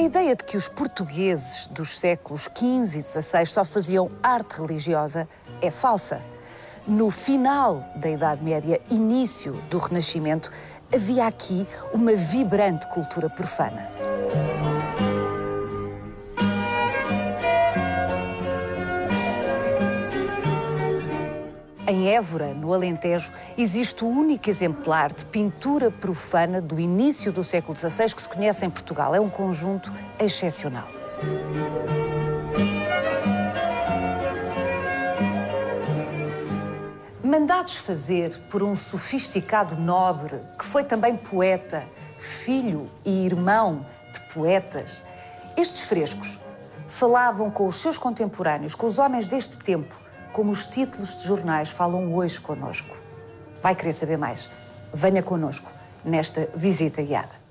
ideia de que os portugueses dos séculos XV e XVI só faziam arte religiosa é falsa. No final da Idade Média, início do Renascimento, havia aqui uma vibrante cultura profana. Em Évora, no Alentejo, existe o único exemplar de pintura profana do início do século XVI que se conhece em Portugal. É um conjunto excepcional. Mandados fazer por um sofisticado nobre, que foi também poeta, filho e irmão de poetas, estes frescos falavam com os seus contemporâneos, com os homens deste tempo, como os títulos de jornais falam hoje connosco. Vai querer saber mais? Venha connosco nesta visita guiada.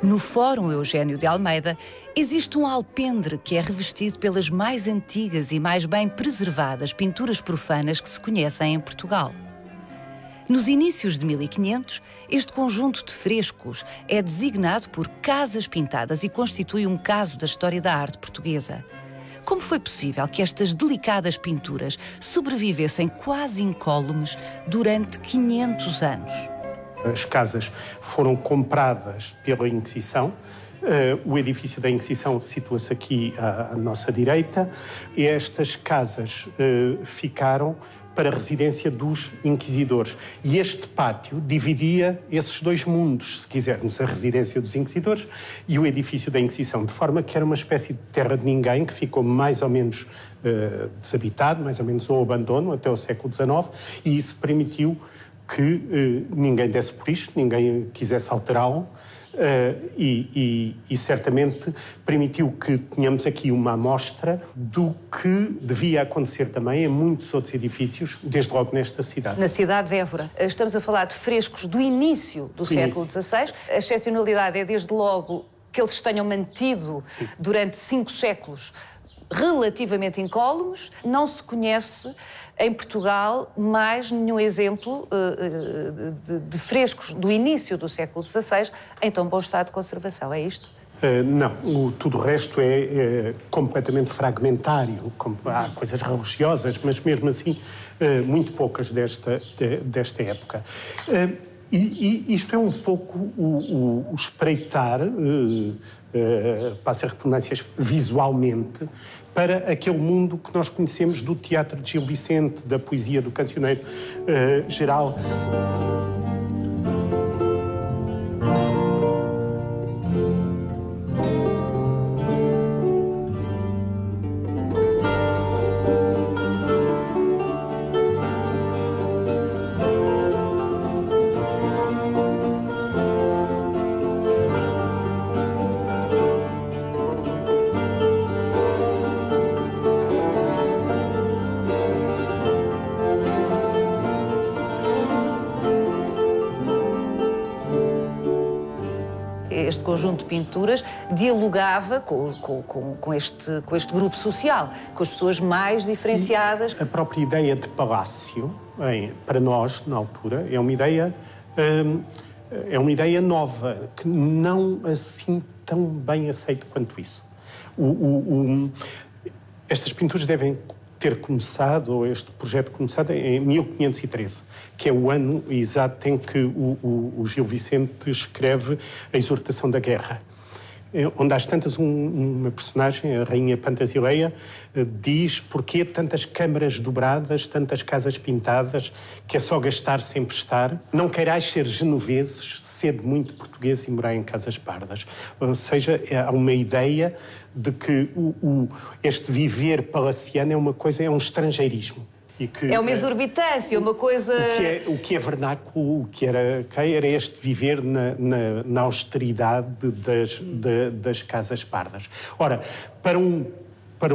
No Fórum Eugênio de Almeida, existe um alpendre que é revestido pelas mais antigas e mais bem preservadas pinturas profanas que se conhecem em Portugal. Nos inícios de 1500, este conjunto de frescos é designado por Casas Pintadas e constitui um caso da história da arte portuguesa. Como foi possível que estas delicadas pinturas sobrevivessem quase incólumes durante 500 anos? As casas foram compradas pela Inquisição. O edifício da Inquisição situa-se aqui à nossa direita. E estas casas ficaram para a residência dos inquisidores. E este pátio dividia esses dois mundos, se quisermos, a residência dos inquisidores e o edifício da Inquisição, de forma que era uma espécie de terra de ninguém que ficou mais ou menos desabitado, mais ou menos ao abandono até o século XIX, e isso permitiu que ninguém desse por isto, ninguém quisesse alterá-lo, e certamente permitiu que tenhamos aqui uma amostra do que devia acontecer também em muitos outros edifícios, desde logo nesta cidade. Na cidade de Évora. Estamos a falar de frescos do início do século XVI. A excepcionalidade é, desde logo, que eles se tenham mantido durante 5 séculos relativamente incólumes. Não se conhece em Portugal mais nenhum exemplo de frescos do início do século XVI em tão bom estado de conservação. É isto? Não, tudo o resto é completamente fragmentário. Há coisas religiosas, mas mesmo assim muito poucas desta época. E isto é um pouco o espreitar, passa a redundância, visualmente, para aquele mundo que nós conhecemos do teatro de Gil Vicente, da poesia do cancioneiro geral. Este conjunto de pinturas dialogava com este grupo social, com as pessoas mais diferenciadas. A própria ideia de palácio, para nós, na altura, é uma ideia nova, que não assim tão bem aceita quanto isso. Estas pinturas devem ter começado, ou este projeto começado em 1513, que é o ano exato em que o Gil Vicente escreve a Exortação da Guerra. Onde às tantas uma personagem, a Rainha Pantasileia, diz porquê tantas câmaras dobradas, tantas casas pintadas, que é só gastar sem emprestar. Não queirais ser genoveses, sede muito português e morar em casas pardas. Ou seja, há uma ideia de que este viver palaciano é um estrangeirismo. É uma exorbitância, uma coisa... O que é vernáculo, o que era este viver na austeridade das casas pardas. Ora, para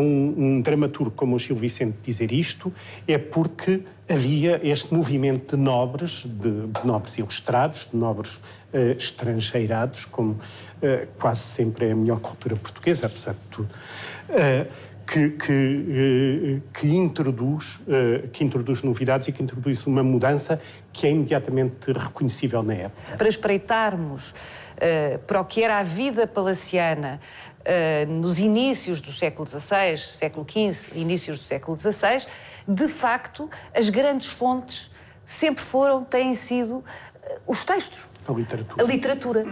um dramaturgo como o Gil Vicente dizer isto, é porque havia este movimento de nobres ilustrados, de nobres estrangeirados, como quase sempre é a melhor cultura portuguesa, apesar de tudo, que introduz novidades e que introduz uma mudança que é imediatamente reconhecível na época. Para espreitarmos para o que era a vida palaciana nos inícios do século XVI, século XV, inícios do século XVI, de facto, as grandes fontes sempre têm sido os textos. A literatura.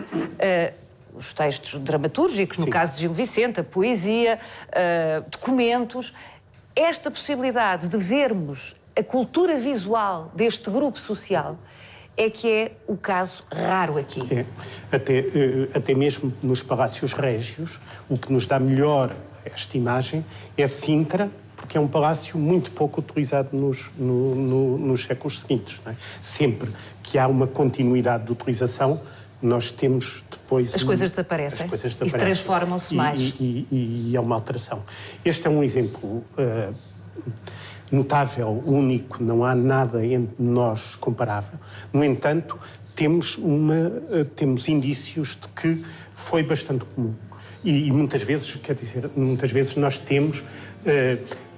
Os textos dramatúrgicos, no Sim. caso de Gil Vicente, a poesia, documentos. Esta possibilidade de vermos a cultura visual deste grupo social é que é o caso raro aqui. Até mesmo nos palácios régios, o que nos dá melhor esta imagem é Sintra, porque é um palácio muito pouco utilizado nos séculos seguintes. Não é? Sempre que há uma continuidade de utilização, nós temos depois... As coisas desaparecem e transformam-se mais. E é uma alteração. Este é um exemplo notável, único, não há nada entre nós comparável. No entanto, temos indícios de que foi bastante comum. E muitas vezes nós temos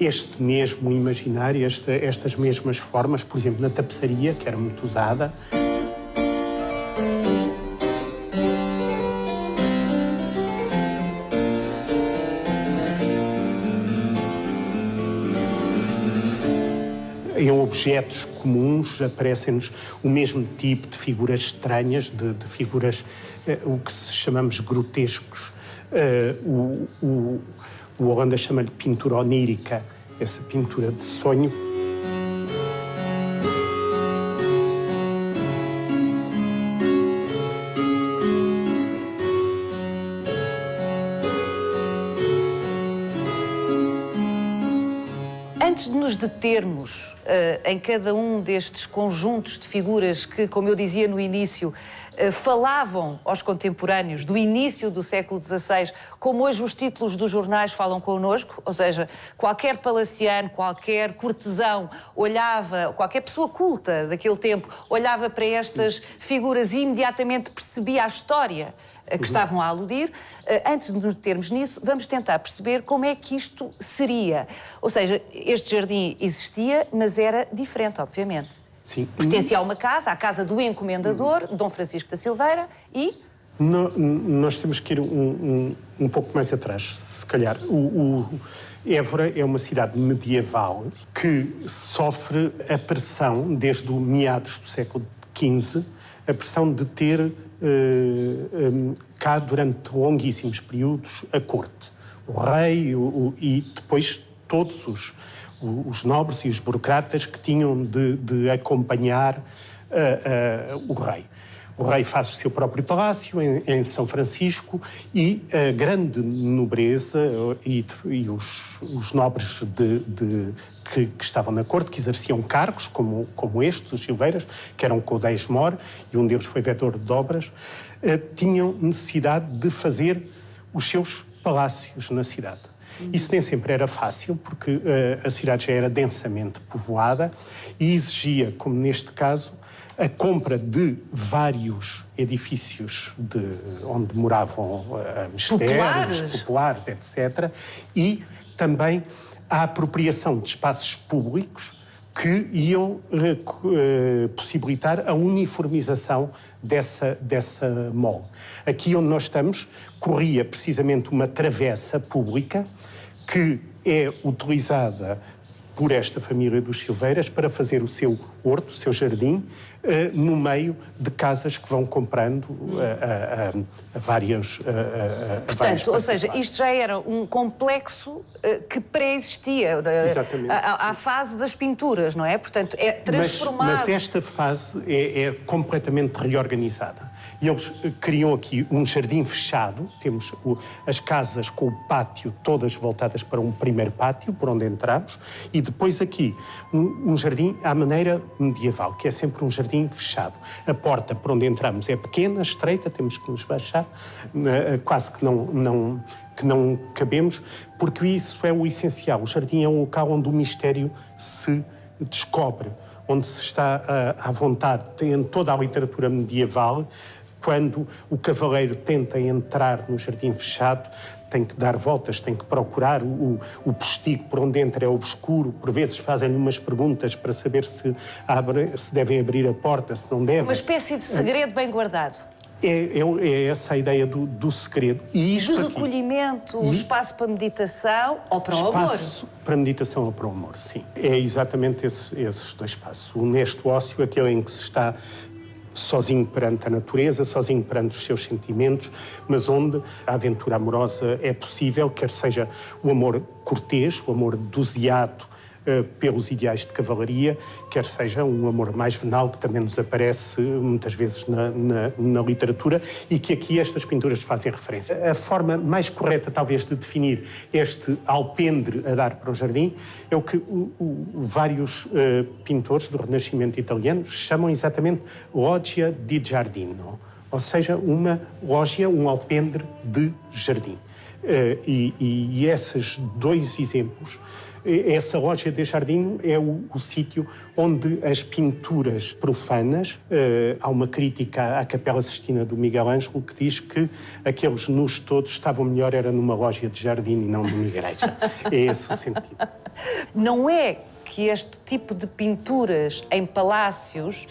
este mesmo imaginário, estas mesmas formas, por exemplo, na tapeçaria, que era muito usada. Em objetos comuns aparecem-nos o mesmo tipo de figuras estranhas, de figuras, o que chamamos grotescos. O Holanda chama-lhe pintura onírica, essa pintura de sonho. Antes de nos determos em cada um destes conjuntos de figuras que, como eu dizia no início, falavam aos contemporâneos do início do século XVI, como hoje os títulos dos jornais falam connosco, ou seja, qualquer palaciano, qualquer cortesão olhava, qualquer pessoa culta daquele tempo, olhava para estas figuras e imediatamente percebia a história a que estavam a aludir. Antes de nos determos nisso, vamos tentar perceber como é que isto seria. Ou seja, este jardim existia, mas era diferente, obviamente. Sim. Pertencia a uma casa, à casa do encomendador, Dom Francisco da Silveira, e... Nós temos que ir um pouco mais atrás, se calhar. Évora é uma cidade medieval que sofre a pressão, desde o meados do século XV, a pressão de ter cá, durante longíssimos períodos, a corte. O rei e depois todos os nobres e os burocratas que tinham de acompanhar o rei. O rei faz o seu próprio palácio em São Francisco e a grande nobreza e os nobres que estavam na corte, que exerciam cargos como estes, os Silveiras, que eram codéis-mor, e um deles foi vetor de obras, tinham necessidade de fazer os seus palácios na cidade. Isso nem sempre era fácil, porque a cidade já era densamente povoada e exigia, como neste caso, a compra de vários edifícios onde moravam mistérios, populares, etc. E também a apropriação de espaços públicos que iam possibilitar a uniformização dessa mole. Aqui onde nós estamos, corria precisamente uma travessa pública que é utilizada por esta família dos Silveiras para fazer o seu horto, o seu jardim, no meio de casas que vão comprando a várias... Portanto, ou seja, isto já era um complexo que pré-existia à fase das pinturas, não é? Portanto, é transformado... Mas esta fase é completamente reorganizada. E eles criam aqui um jardim fechado, temos as casas com o pátio todas voltadas para um primeiro pátio, por onde entramos, e depois aqui um jardim à maneira medieval, que é sempre um jardim fechado. A porta por onde entramos é pequena, estreita, temos que nos baixar, quase que não cabemos, porque isso é o essencial. O jardim é um local onde o mistério se descobre, onde se está à vontade. Em toda a literatura medieval, quando o cavaleiro tenta entrar no jardim fechado, tem que dar voltas, tem que procurar o postigo por onde entra é obscuro, por vezes fazem-lhe umas perguntas para saber se devem abrir a porta, se não devem. Uma espécie de segredo bem guardado. É essa a ideia do segredo. E isto de recolhimento, o espaço para meditação ou para o amor? Espaço para meditação ou para o amor, sim. É exatamente esses dois espaços. O honesto ócio, aquele em que se está sozinho perante a natureza, sozinho perante os seus sentimentos, mas onde a aventura amorosa é possível, quer seja o amor cortês, o amor doseado pelos ideais de cavalaria, quer seja um amor mais venal, que também nos aparece muitas vezes na literatura e que aqui estas pinturas fazem referência. A forma mais correta, talvez, de definir este alpendre a dar para o jardim é o que vários pintores do Renascimento italiano chamam exatamente loggia di giardino, ou seja, uma lógia, um alpendre de jardim. E esses dois exemplos, essa lógia de jardim é o sítio onde as pinturas profanas, há uma crítica à Capela Sistina do Miguel Ângelo que diz que aqueles nus todos estavam melhor era numa lógia de jardim e não numa igreja. É esse o sentido. Não é que este tipo de pinturas em palácios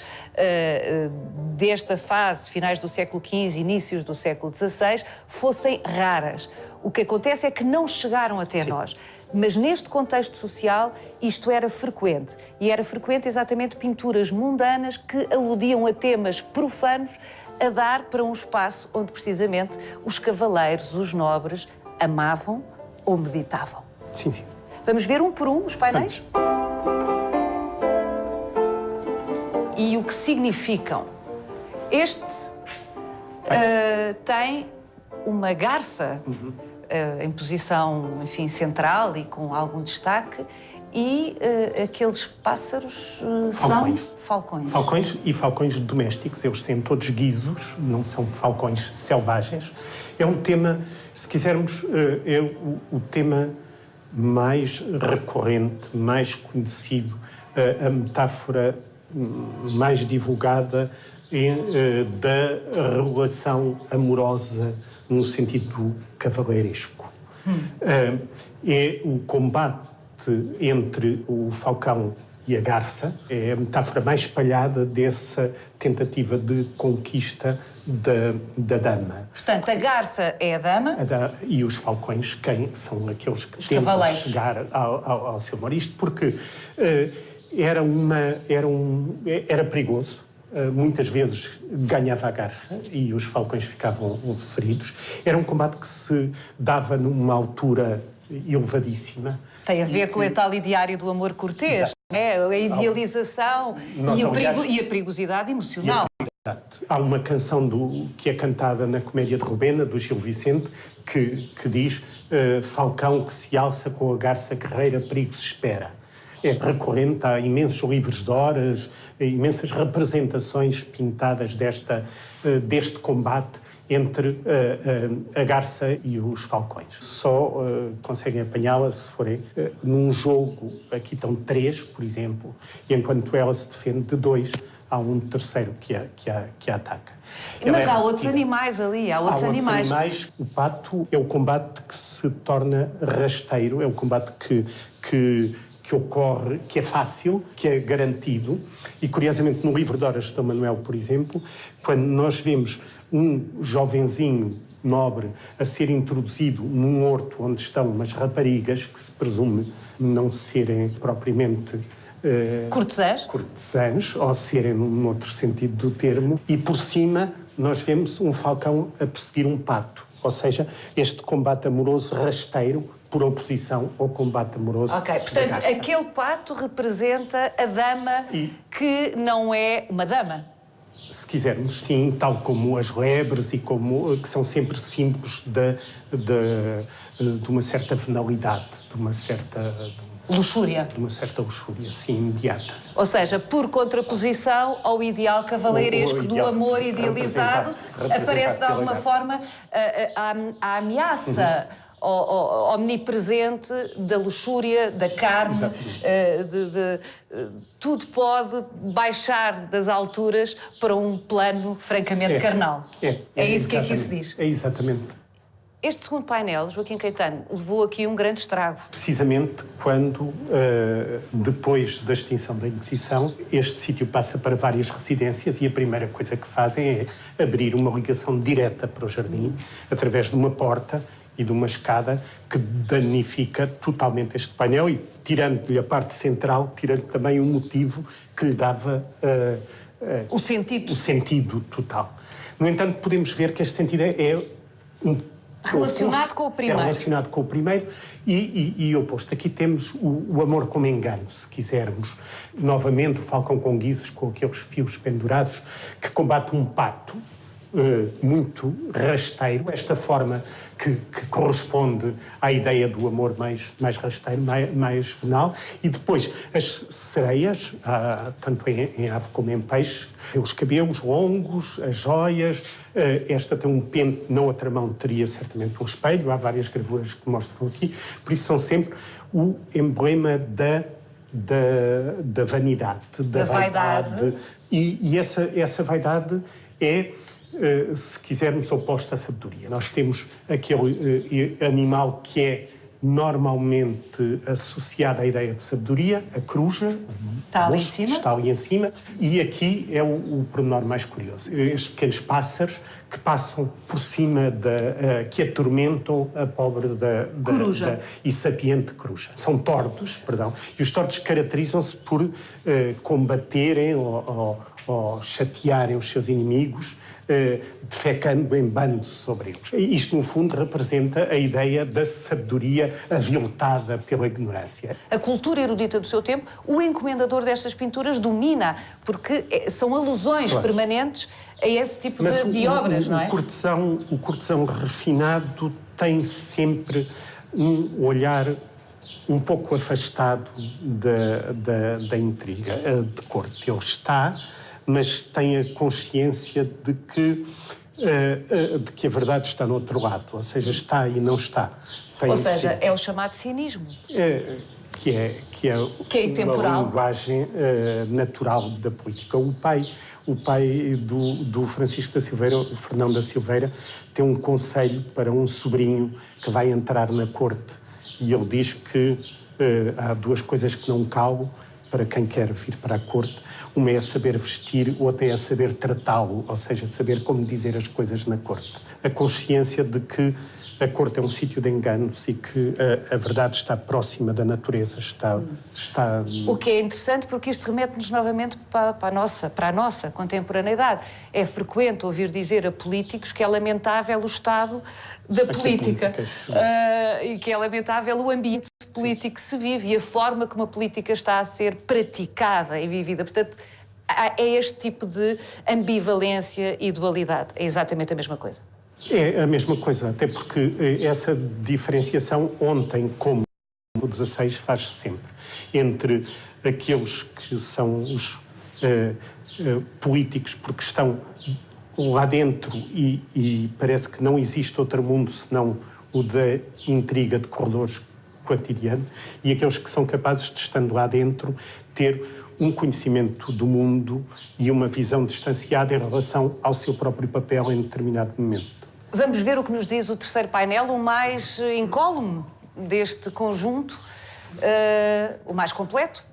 desta fase, finais do século XV, inícios do século XVI, fossem raras. O que acontece é que não chegaram até nós. Mas neste contexto social isto era frequente. E era frequente exatamente pinturas mundanas que aludiam a temas profanos a dar para um espaço onde precisamente os cavaleiros, os nobres, amavam ou meditavam. Sim, sim. Vamos ver um por um os painéis? Vamos. E o que significam. Este tem uma garça em posição, enfim, central e com algum destaque, e aqueles pássaros falcões. São falcões. Falcões e falcões domésticos, eles têm todos guizos, não são falcões selvagens. É um tema, se quisermos, é o tema mais recorrente, mais conhecido, a metáfora mais divulgada da relação amorosa no sentido cavaleiresco. É o combate entre o falcão e a garça, é a metáfora mais espalhada dessa tentativa de conquista da dama. Portanto, a garça é a dama. E os falcões, quem são aqueles que os tentam cavaleiros. Chegar ao seu amor. Isto porque era perigoso. Muitas vezes ganhava a garça e os falcões ficavam feridos. Era um combate que se dava numa altura elevadíssima. Tem a ver com o tal ideário do amor cortês. É, a idealização e a perigosidade emocional. Há uma canção que é cantada na Comédia de Rubena, do Gil Vicente, que diz Falcão que se alça com a garça guerreira, perigo se espera. É recorrente, há imensos livros de horas, imensas representações pintadas deste combate entre a garça e os falcões. Só conseguem apanhá-la se forem num jogo, aqui estão 3, por exemplo, e enquanto ela se defende de 2, há um terceiro que a ataca. Mas há outros animais ali, há outros animais. O pato é o combate que se torna rasteiro, é o combate que ocorre, que é fácil, que é garantido. E, curiosamente, no livro de horas de Dom Manuel, por exemplo, quando nós vemos um jovenzinho nobre a ser introduzido num horto onde estão umas raparigas que se presume não serem propriamente cortesãs, ou serem num outro sentido do termo, e por cima nós vemos um falcão a perseguir um pato. Ou seja, este combate amoroso rasteiro por oposição ao combate amoroso. Ok, portanto, aquele pato representa a dama que não é uma dama. Se quisermos, sim, tal como as lebres e que são sempre símbolos de uma certa venalidade, de uma certa luxúria. De uma certa luxúria, sim, imediata. Ou seja, por contraposição ao ideal cavalheiresco do amor idealizado, aparece de alguma forma a ameaça omnipresente da luxúria, da carne, tudo pode baixar das alturas para um plano francamente carnal. É isso que aqui se diz. É exatamente. Este segundo painel, Joaquim Caetano, levou aqui um grande estrago. Precisamente quando, depois da extinção da Inquisição, este sítio passa para várias residências e a primeira coisa que fazem é abrir uma ligação direta para o jardim, através de uma porta e de uma escada que danifica totalmente este painel e, tirando-lhe a parte central, tirando também o motivo que lhe dava o sentido total. No entanto, podemos ver que este sentido é relacionado com o primeiro. É relacionado com o primeiro e oposto. Aqui temos o amor como engano, se quisermos. Novamente, o falcão com guizos, com aqueles fios pendurados, que combate um pato muito rasteiro. Esta forma que corresponde à ideia do amor mais rasteiro, mais venal. E depois, as sereias, tanto em ave como em peixe, os cabelos longos, as joias. Esta tem um pente, na outra mão teria certamente um espelho. Há várias gravuras que mostram aqui. Por isso são sempre o emblema da vanidade, da vaidade. E essa vaidade é, se quisermos, oposta à sabedoria. Nós temos aquele animal que é normalmente associado à ideia de sabedoria, a coruja. Está ali em cima. E aqui é o pormenor mais curioso. Estes pequenos pássaros que passam por cima, que atormentam a pobre e sapiente coruja. São tordos, e os tordos caracterizam-se por combaterem ou chatearem os seus inimigos, defecando em bando sobre eles. Isto, no fundo, representa a ideia da sabedoria aviltada pela ignorância. A cultura erudita do seu tempo, o encomendador destas pinturas domina, porque são alusões permanentes a esse tipo de obras, não é? O cortesão refinado tem sempre um olhar um pouco afastado da intriga de corte. Ele está, mas tem a consciência de que a verdade está no outro lado, ou seja, está e não está. Ou seja, é o chamado cinismo. Que é intemporal. Uma linguagem natural da política. O pai do Francisco da Silveira, o Fernão da Silveira, tem um conselho para um sobrinho que vai entrar na corte e ele diz que há duas coisas que não calam para quem quer vir para a corte. Uma é saber vestir, outra é saber tratá-lo, ou seja, saber como dizer as coisas na corte. A consciência de que a corte é um sítio de enganos e que a verdade está próxima da natureza, está... O que é interessante porque isto remete-nos novamente para a nossa contemporaneidade. É frequente ouvir dizer a políticos que é lamentável o estado da política e que é lamentável o ambiente político que se vive e a forma como a política está a ser praticada e vivida. Portanto, é este tipo de ambivalência e dualidade. É exatamente a mesma coisa. É a mesma coisa, até porque essa diferenciação ontem, como o 16, faz sempre entre aqueles que são os políticos porque estão lá dentro e parece que não existe outro mundo senão o da intriga de corredores cotidiano, e aqueles que são capazes de, estando lá dentro, ter um conhecimento do mundo e uma visão distanciada em relação ao seu próprio papel em determinado momento. Vamos ver o que nos diz o terceiro painel, o mais incólume deste conjunto, o mais completo.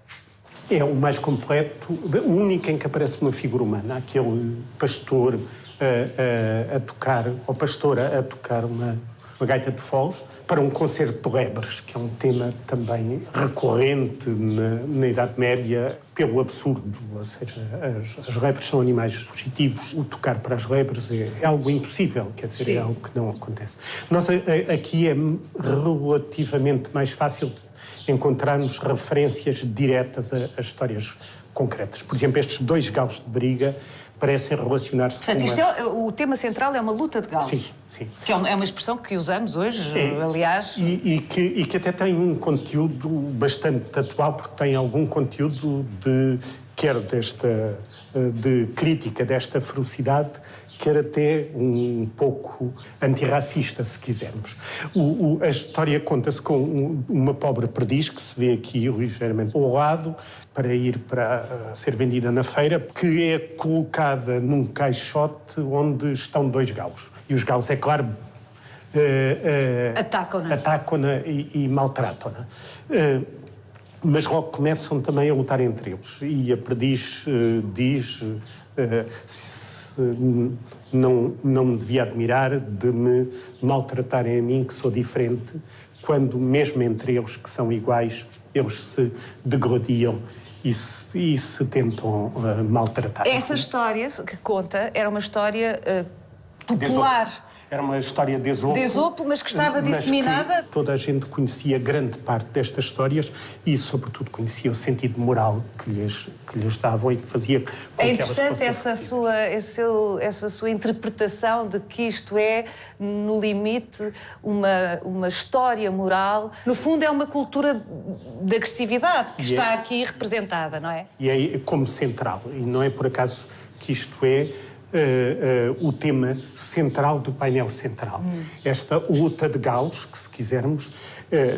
É o mais completo, o único em que aparece uma figura humana, aquele pastor a tocar, ou pastora a tocar uma gaita de foles, para um concerto de lebres, que é um tema também recorrente na Idade Média, pelo absurdo, ou seja, as lebres são animais fugitivos, o tocar para as lebres é algo impossível, quer dizer, Sim. é algo que não acontece. Nós aqui é relativamente mais fácil encontrarmos referências diretas a histórias concretas. Por exemplo, estes 2 galos de briga parecem relacionar-se com o tema central é uma luta de galos. Sim, sim. Que é uma expressão que usamos hoje, aliás. E que até tem um conteúdo bastante atual, porque tem algum conteúdo de crítica desta ferocidade, quer até um pouco antirracista, se quisermos. A história conta-se com uma pobre perdiz, que se vê aqui ligeiramente ao lado, para ser vendida na feira, que é colocada num caixote onde estão 2 galos. E os galos, é claro, atacam-na e maltratam-na. Mas logo começam também a lutar entre eles. E a perdiz diz... não me devia admirar de me maltratarem a mim, que sou diferente, quando mesmo entre eles, que são iguais, eles se degladiam e se tentam maltratar. Essa história que conta era uma história popular. Era uma história de Esopo. De Esopo, mas que estava disseminada. Que toda a gente conhecia grande parte destas histórias e, sobretudo, conhecia o sentido moral que lhes davam e que fazia com que elas fossem... É interessante essa sua interpretação de que isto é, no limite, uma história moral. No fundo, é uma cultura de agressividade que está aqui representada, não é? E é como central. E não é por acaso que isto é o tema central do painel central. Esta luta de galos, que se quisermos,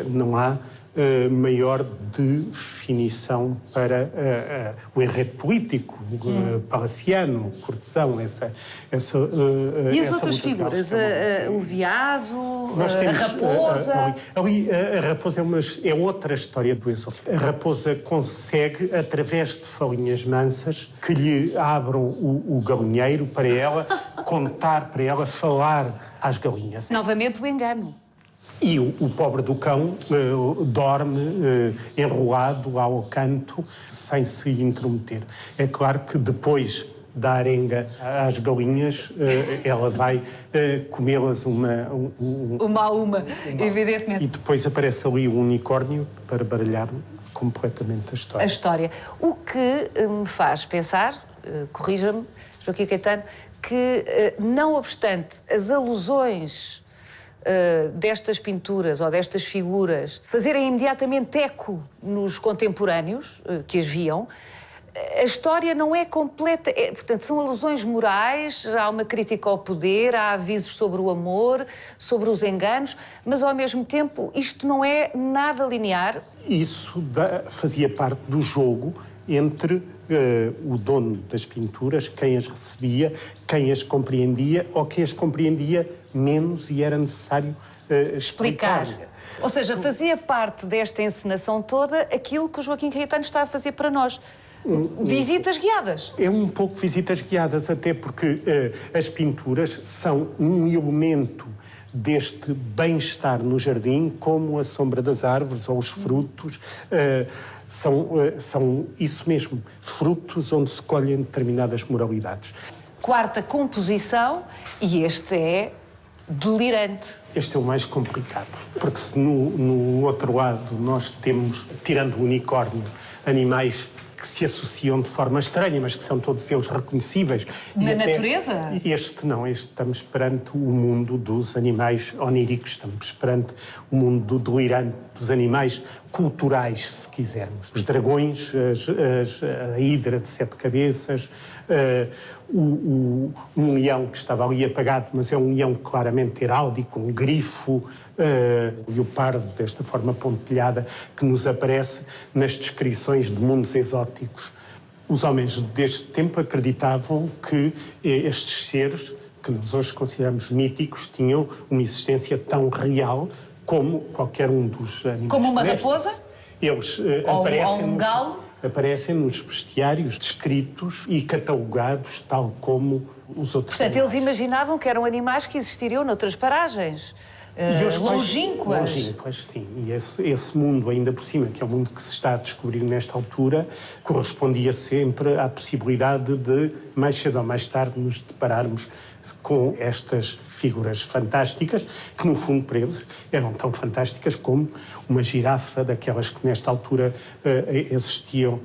não há maior definição para o enredo político, palaciano, cortesão, essa E as outras figuras? O veado, a raposa? A raposa é outra história do Esopo. A raposa consegue, através de falinhas mansas, que lhe abram o galinheiro para ela contar, para ela falar às galinhas. Novamente o engano. E o pobre do cão dorme enrolado lá ao canto, sem se intrometer. É claro que depois da arenga às galinhas, ela vai comê-las uma a uma, evidentemente. E depois aparece ali o unicórnio para baralhar completamente a história. A história. O que me faz pensar, corrija-me, Joaquim Caetano, que não obstante as alusões destas pinturas ou destas figuras fazerem imediatamente eco nos contemporâneos que as viam, a história não é completa. Portanto, são alusões morais, há uma crítica ao poder, há avisos sobre o amor, sobre os enganos, mas ao mesmo tempo isto não é nada linear. Isso fazia parte do jogo entre o dono das pinturas, quem as recebia, quem as compreendia ou quem as compreendia menos e era necessário explicar. Ou seja, fazia parte desta encenação toda aquilo que o Joaquim Caetano está a fazer para nós. Visitas guiadas. É um pouco visitas guiadas, até porque as pinturas são um elemento deste bem-estar no jardim, como a sombra das árvores ou os frutos, são isso mesmo, frutos onde se colhem determinadas moralidades. Quarta composição, e este é delirante. Este é o mais complicado, porque se no outro lado nós temos, tirando o unicórnio, animais que se associam de forma estranha, mas que são todos eles reconhecíveis. Na natureza? Este não, estamos perante o mundo dos animais oníricos, estamos perante o mundo do delirante, dos animais culturais, se quisermos. Os dragões, a hidra de 7 cabeças, um leão que estava ali apagado, mas é um leão claramente heráldico, um grifo, e o pardo, desta forma pontilhada, que nos aparece nas descrições de mundos exóticos. Os homens deste tempo acreditavam que estes seres, que nós hoje consideramos míticos, tinham uma existência tão real como qualquer um dos animais. Como uma terrestres. raposa? Eles Ou um galo? aparecem nos bestiários descritos e catalogados tal como os outros Portanto, animais. eles imaginavam que eram animais que existiriam noutras paragens. Longínquas. Longínquas, sim. E esse mundo, ainda por cima, que é o mundo que se está a descobrir nesta altura, correspondia sempre à possibilidade de, mais cedo ou mais tarde, nos depararmos com estas figuras fantásticas, que, no fundo, para eles, eram tão fantásticas como uma girafa, daquelas que, nesta altura, existiam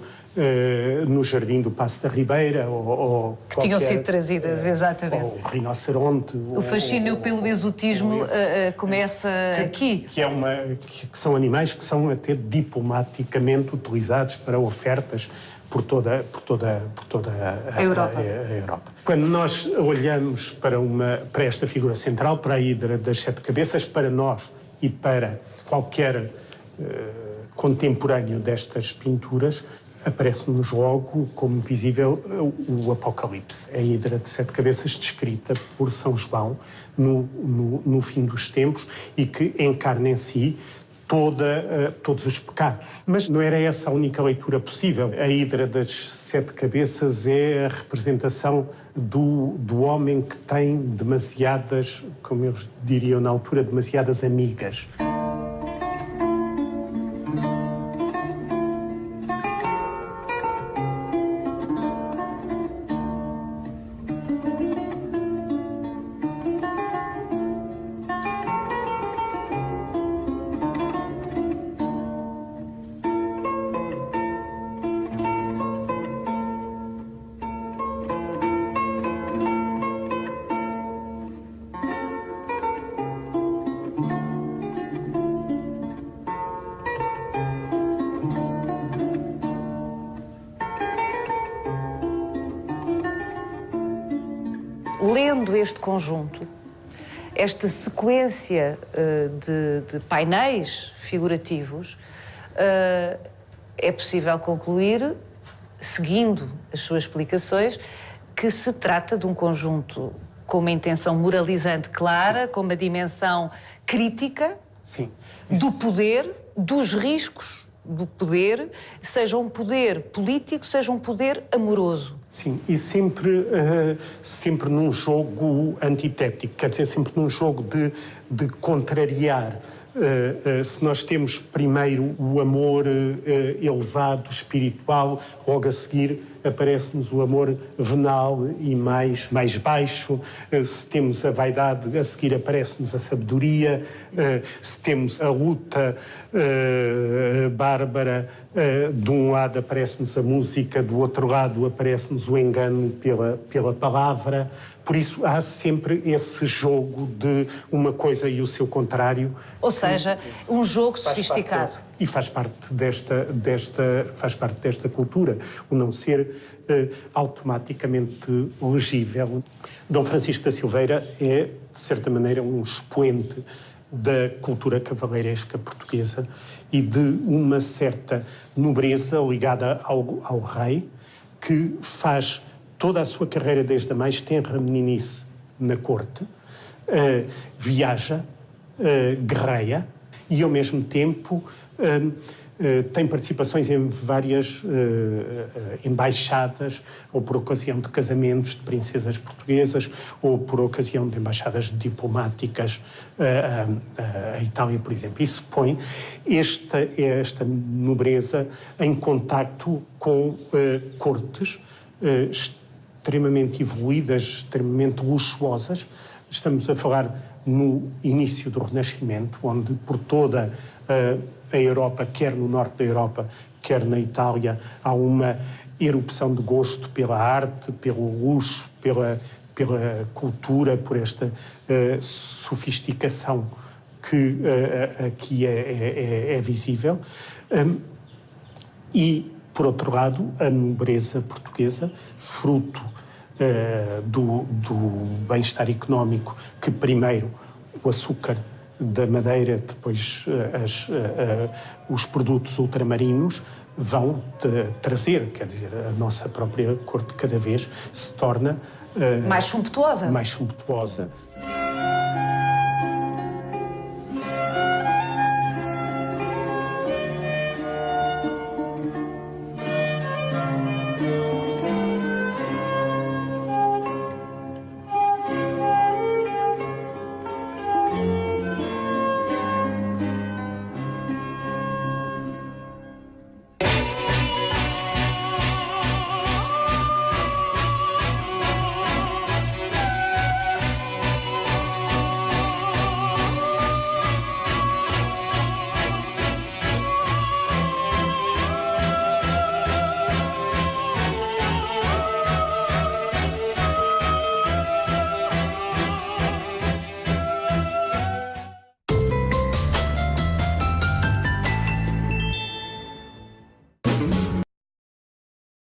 no Jardim do Paço da Ribeira, ou que tinham sido trazidas, exatamente. Ou o rinoceronte. O fascínio pelo exotismo começa aqui. Que são animais que são até diplomaticamente utilizados para ofertas por toda a Europa. Quando nós olhamos para esta figura central, para a Hidra das Sete Cabeças, para nós e para qualquer contemporâneo destas pinturas, aparece-nos logo como visível o Apocalipse, a Hidra de Sete Cabeças descrita por São João no fim dos tempos e que encarna em si todos os pecados. Mas não era essa a única leitura possível. A Hidra das Sete Cabeças é a representação do homem que tem demasiadas, como eles diriam na altura, demasiadas amigas. Lendo este conjunto, esta sequência de painéis figurativos, é possível concluir, seguindo as suas explicações, que se trata de um conjunto com uma intenção moralizante clara, com uma dimensão crítica. Sim. Do poder, dos riscos do poder, seja um poder político, seja um poder amoroso. Sim, e sempre num jogo antitético, quer dizer, sempre num jogo de contrariar. Se nós temos primeiro o amor elevado, espiritual, logo a seguir aparece-nos o amor venal e mais baixo. Se temos a vaidade, a seguir aparece-nos a sabedoria. Se temos a luta bárbara, de um lado aparece-nos a música, do outro lado aparece-nos o engano pela palavra. Por isso há sempre esse jogo de uma coisa e o seu contrário. Ou seja, um jogo sofisticado. E faz parte desta cultura, o não ser automaticamente legível. Dom Francisco da Silveira é, de certa maneira, um expoente da cultura cavaleiresca portuguesa e de uma certa nobreza ligada ao rei, que faz toda a sua carreira desde a mais tenra meninice na corte, viaja, guerreia e, ao mesmo tempo, tem participações em várias embaixadas, ou por ocasião de casamentos de princesas portuguesas, ou por ocasião de embaixadas diplomáticas à Itália, por exemplo. Isso põe esta nobreza em contacto com cortes extremamente evoluídas, extremamente luxuosas. Estamos a falar no início do Renascimento, onde por toda a Europa, quer no norte da Europa, quer na Itália, há uma erupção de gosto pela arte, pelo luxo, pela cultura, por esta sofisticação que aqui é visível. E, por outro lado, a nobreza portuguesa, fruto do bem-estar económico, que primeiro o açúcar da madeira, depois os produtos ultramarinos vão trazer, quer dizer, a nossa própria corte cada vez se torna mais sumptuosa. Mais sumptuosa.